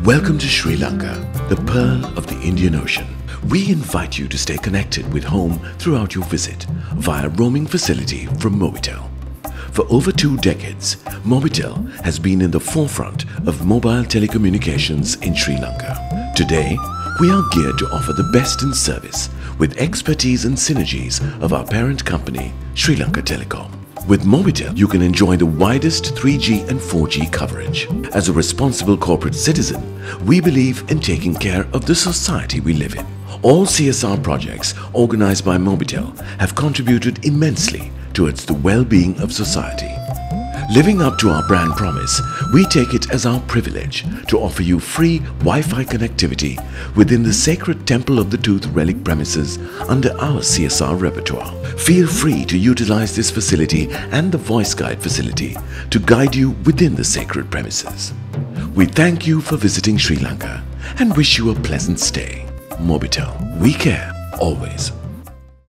Welcome to Sri Lanka, the pearl of the Indian Ocean. We invite you to stay connected with home throughout your visit via roaming facility from Mobitel. For over 2 decades, Mobitel has been in the forefront of mobile telecommunications in Sri Lanka. Today, we are geared to offer the best in service with expertise and synergies of our parent company, Sri Lanka Telecom. With Mobitel, you can enjoy the widest 3G and 4G coverage. As a responsible corporate citizen, we believe in taking care of the society we live in. All CSR projects organized by Mobitel have contributed immensely towards the well-being of society. Living up to our brand promise, we take it as our privilege to offer you free Wi-Fi connectivity within the sacred Temple of the Tooth relic premises under our CSR repertoire. Feel free to utilize this facility and the Voice Guide facility to guide you within the sacred premises. We thank you for visiting Sri Lanka and wish you a pleasant stay. Mobitel, we care always.